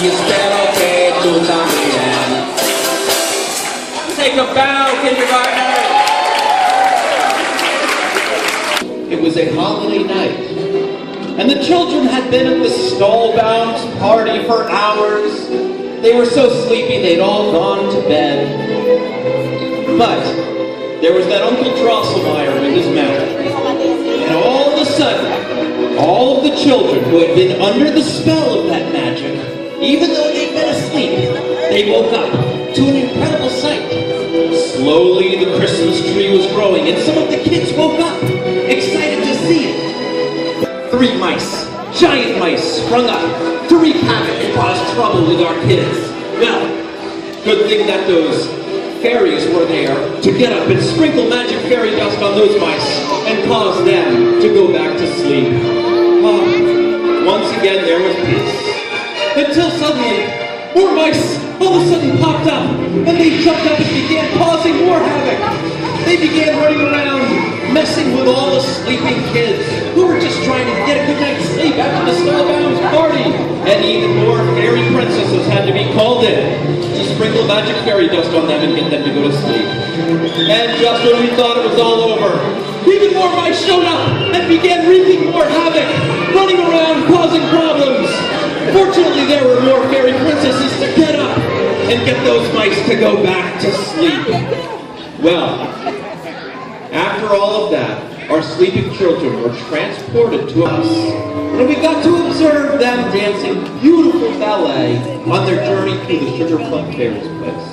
y espero que tú también. Take a bow, kindergartner. It was a holiday night, and the children had been at the Stallbound party for hours. They were so sleepy they'd all gone to bed. But there was that Uncle Drosselmeyer with his magic. And all of a sudden, all of the children who had been under the spell of that magic, even though they'd been asleep, they woke up to an incredible sight. Slowly the Christmas tree was growing, and some of the kids woke up, excited to see it. 3 mice, giant mice, sprung up to wreak havoc and cause trouble with our kids. Well, good thing that those fairies were there to get up and sprinkle magic fairy dust on those mice and cause them to go back to sleep. Once again there was peace. Until suddenly, more mice all of a sudden popped up, and they jumped up and began causing more havoc. They began running around, messing with all the sleeping kids who were just trying to get a good night's sleep after the Stallbound party. And even more fairy princesses had to be called in to sprinkle magic fairy dust on them and get them to go to sleep. And just when we thought it was all over, even more mice showed up and began wreaking more havoc, running around causing problems. Fortunately, there were more fairy princesses to get up and get those mice to go back to sleep. Well, after all of that, our sleeping children were transported to us, and we got to observe them dancing beautiful ballet on their journey through the Sugar Plum Fairy's place.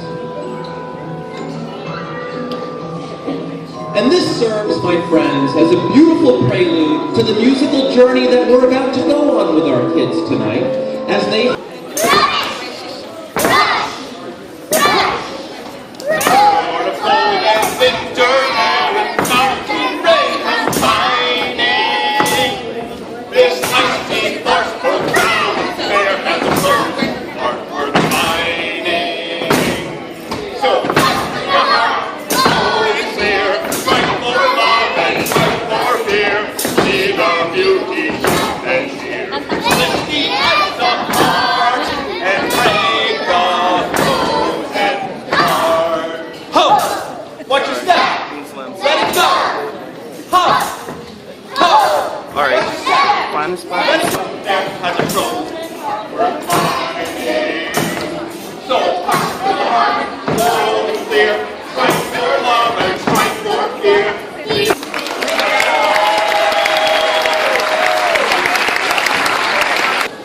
And this serves, my friends, as a beautiful prelude to the musical journey that we're about to go on with our kids tonight, as they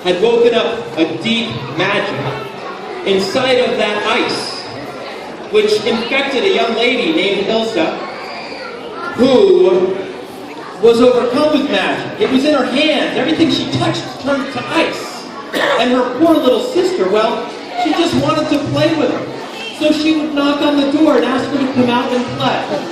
had woken up a deep magic inside of that ice, which infected a young lady named Ilsa, who was overcome with magic. It was in her hands. Everything she touched turned to ice. And her poor little sister, well, she just wanted to play with her. So she would knock on the door and ask her to come out and play.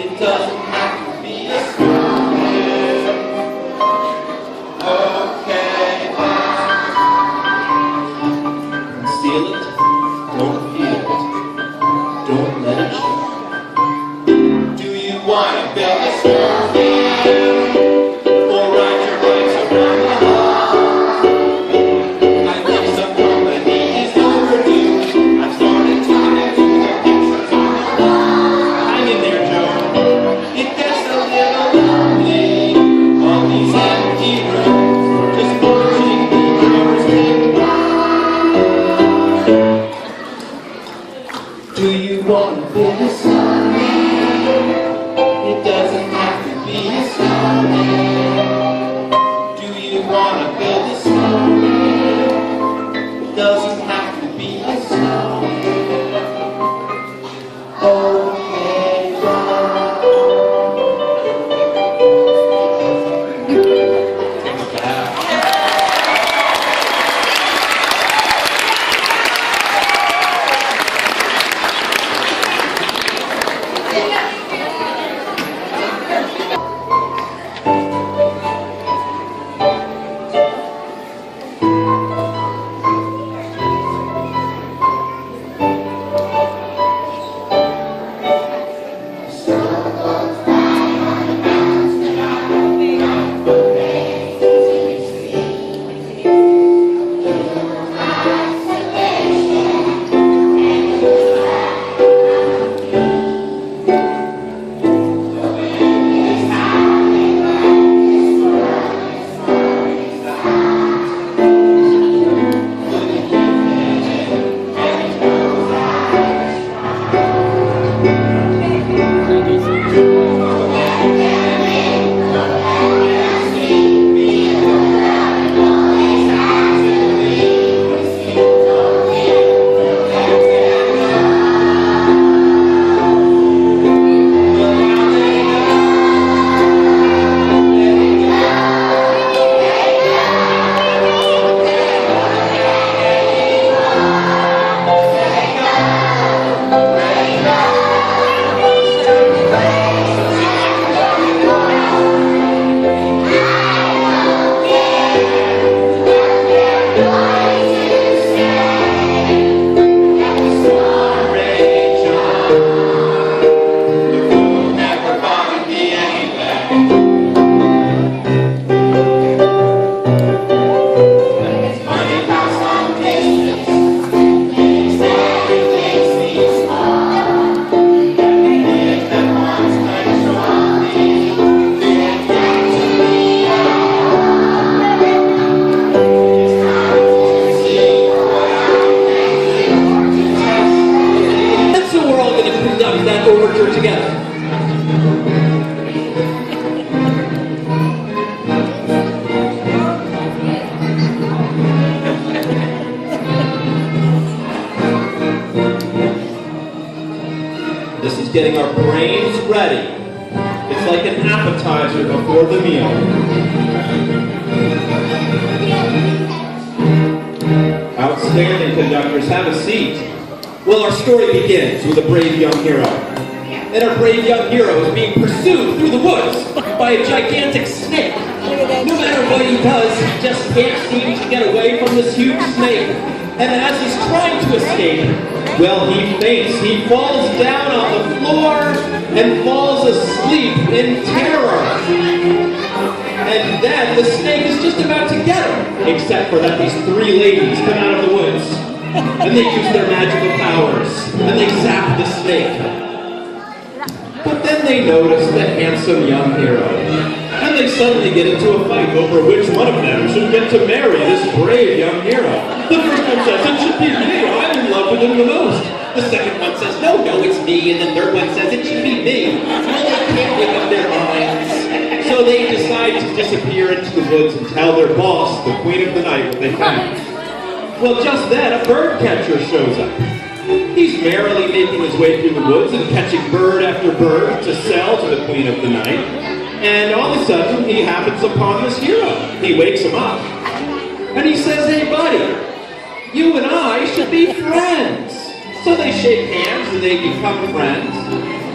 It doesn't have to be a snowman. getting our brains ready. It's like an appetizer before the meal. Outstanding, conductors. Have a seat. Well, our story begins with a brave young hero. And our brave young hero is being pursued through the woods by a gigantic snake. No matter what he does, he just can't seem to get away from this huge snake. And as he's trying to escape, well, he faints. He falls down on the floor and falls asleep in terror. And then the snake is just about to get him, except for that these three ladies come out of the woods. And they use their magical powers, and they zap the snake. But then they notice the handsome young hero, and they suddenly get into a fight over which one of them should get to marry this brave young hero. The first one says, it should be me, I'm in love with him the most. The second one says, no, it's me, and the third one says, it should be me. Well, they can't make up their minds. So they decide to disappear into the woods and tell their boss, the queen of the night, what they found. Well, just then, a bird catcher shows up. He's merrily making his way through the woods and catching bird after bird to sell to the queen of the night. And all of a sudden, he happens upon this hero. He wakes him up. And he says, hey, buddy, you and I should be friends. So they shake hands and they become friends.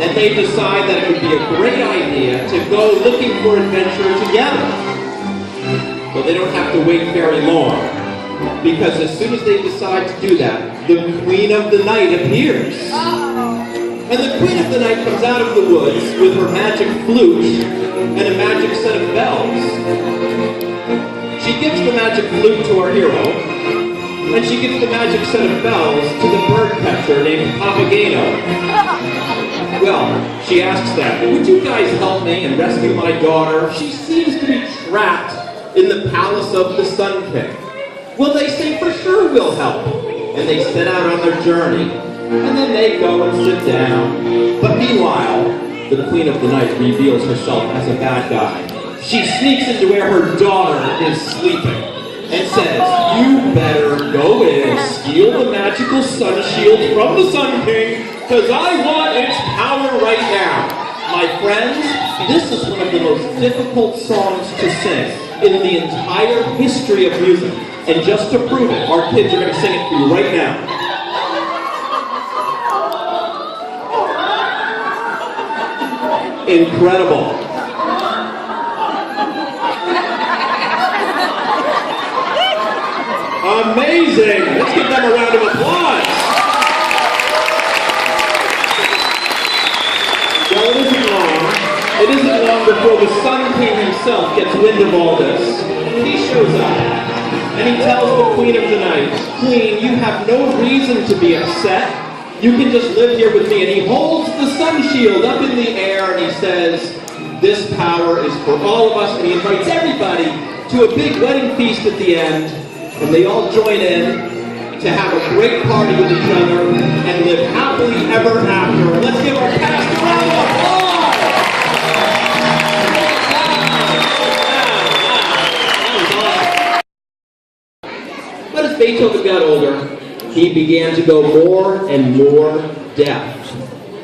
And they decide that it would be a great idea to go looking for adventure together. Well, they don't have to wait very long, because as soon as they decide to do that, the queen of the night appears. And the queen of the night comes out of the woods with her magic flute and a magic set of bells. She gives the magic flute to our hero, and she gives the magic set of bells to the bird catcher named Papageno. Well, she asks them, would you guys help me and rescue my daughter? She seems to be trapped in the palace of the Sun King. Well, they say, for sure we'll help. And they set out on their journey, and then they go and sit down. But meanwhile, the queen of the night reveals herself as a bad guy. She sneaks into where her daughter is sleeping and says, you better go in and steal the magical sun shield from the Sun King, because I want its power right now. My friends, this is one of the most difficult songs to sing in the entire history of music. And just to prove it, our kids are going to sing it for you right now. Incredible. Amazing. Let's give them a round of applause. Well, it isn't long. It isn't long before the Sun King himself gets wind of all this. He shows up. And he tells the queen of the night, Queen, you have no reason to be upset. You can just live here with me. And he holds the sun shield up in the air and he says, this power is for all of us. And he invites everybody to a big wedding feast at the end. And they all join in to have a great party with each other and live happily ever after. Let's give our cast a round of applause. But as Beethoven got older, he began to go more and more deaf.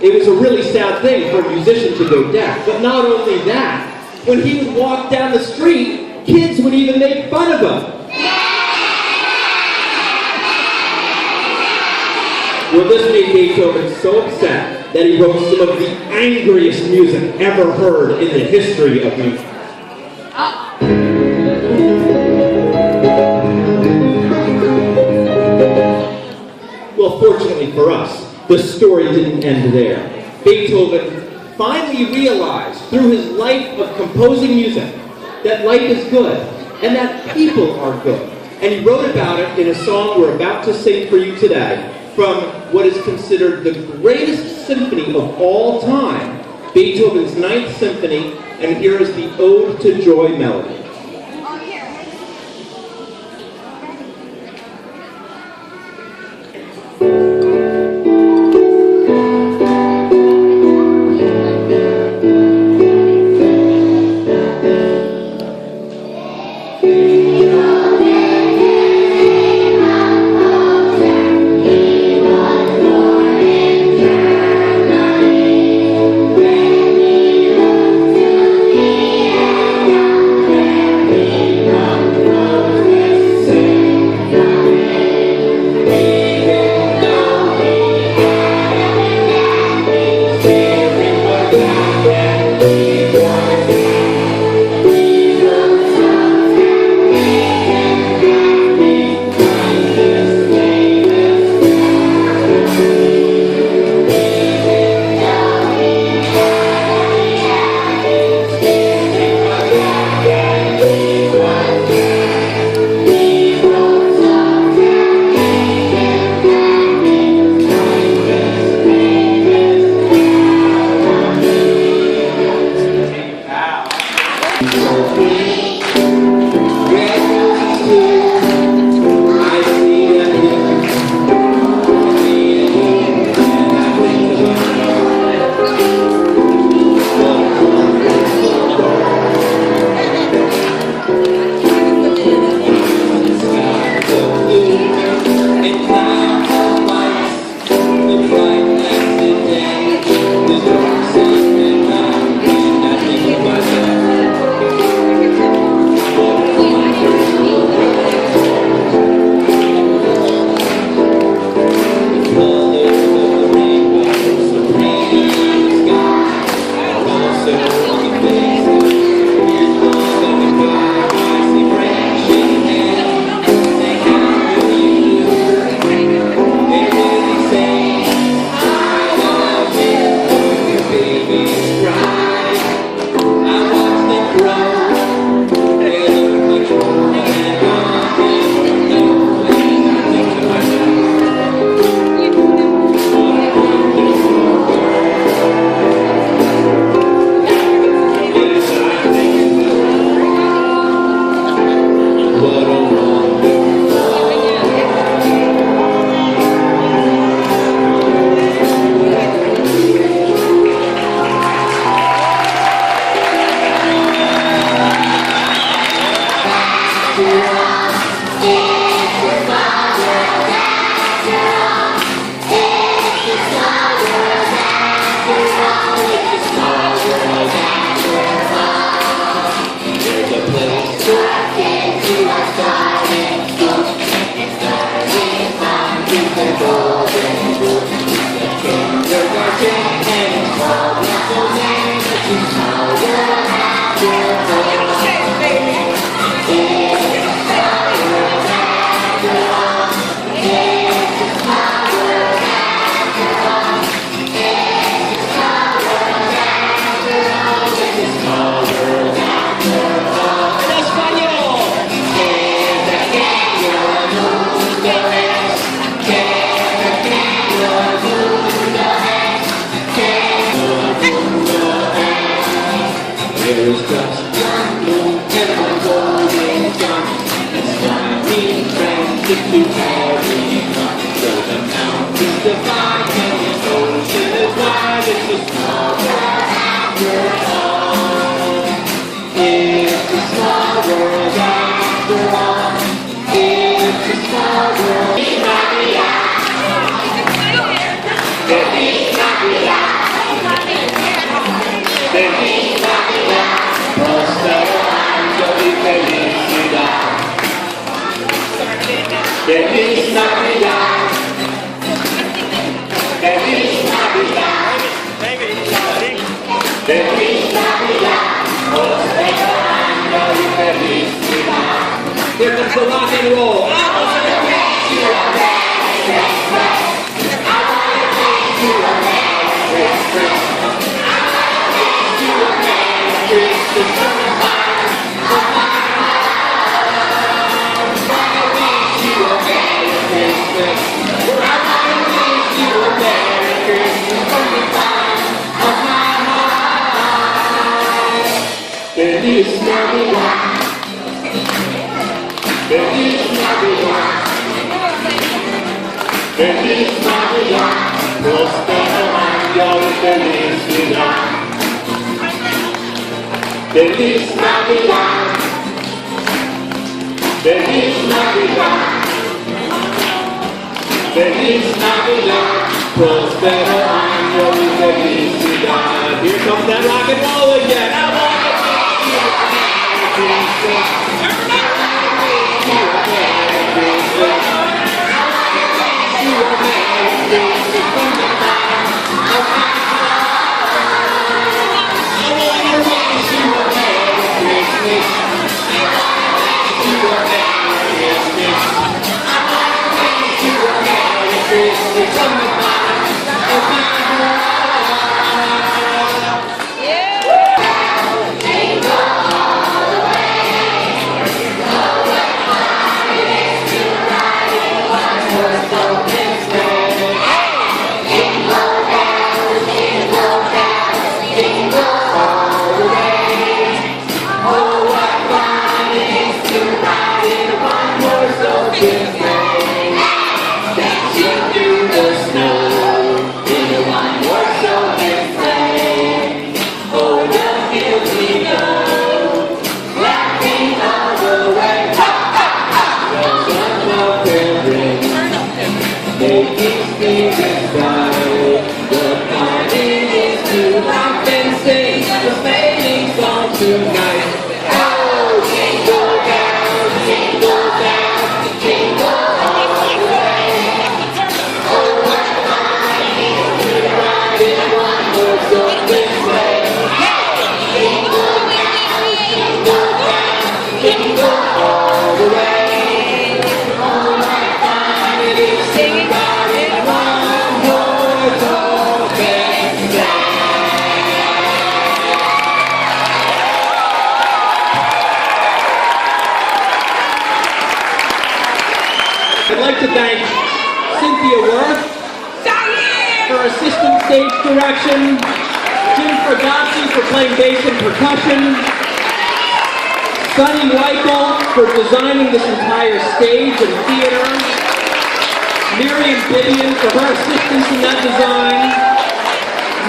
It was a really sad thing for a musician to go deaf. But not only that, when he would walk down the street, kids would even make fun of him. Well, this made Beethoven so upset that he wrote some of the angriest music ever heard in the history of music. Well, fortunately for us, the story didn't end there. Beethoven finally realized through his life of composing music that life is good and that people are good. And he wrote about it in a song we're about to sing for you today from what is considered the greatest symphony of all time, Beethoven's Ninth Symphony, and here is the Ode to Joy melody. There's just one moon and a golden sun. It's shining friendship to everyone. Though the mountains divide and the ocean is wide, it's a small world after all. It's a small world after all. It's a small world. Feliz Navidad. Feliz Navidad. Feliz Navidad. Prospero año y felicidad. Feliz Navidad. Feliz Navidad. Feliz Navidad. Prospero año y felicidad. Here comes the rock and roll. I want to wish you a Merry Christmas. I want to wish you a Merry Christmas. I want to wish you a Merry Christmas from the bottom of my heart. I want to wish you a Merry Christmas. I want to wish you a Merry Christmas from the bottom of my heart. Feliz Navidad. Feliz Navidad. Feliz Navidad. Prospero año y felicidad. Feliz Navidad. Feliz Navidad. Feliz Navidad. Prospero año y felicidad. Here comes that rock and roll again. I want to wish you a Merry Christmas. I'd like to thank Cynthia Worth for assistant stage direction, Jim Fragazzi for playing bass and percussion, Sonny Weichel for designing this entire stage and theater, Miriam Bibian for her assistance in that design,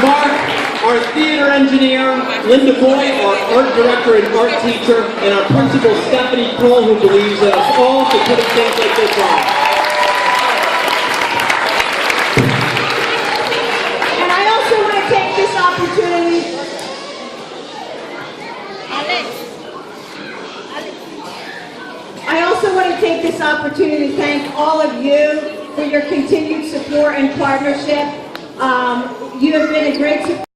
Mark, our theater engineer, Linda Boy, our art director and art teacher, and our principal, Stephanie Kroll, who believes in us all to put things like this on. And I also want to take this opportunity. I also want to take this opportunity to thank all of you for your continued support and partnership. You have been a great support.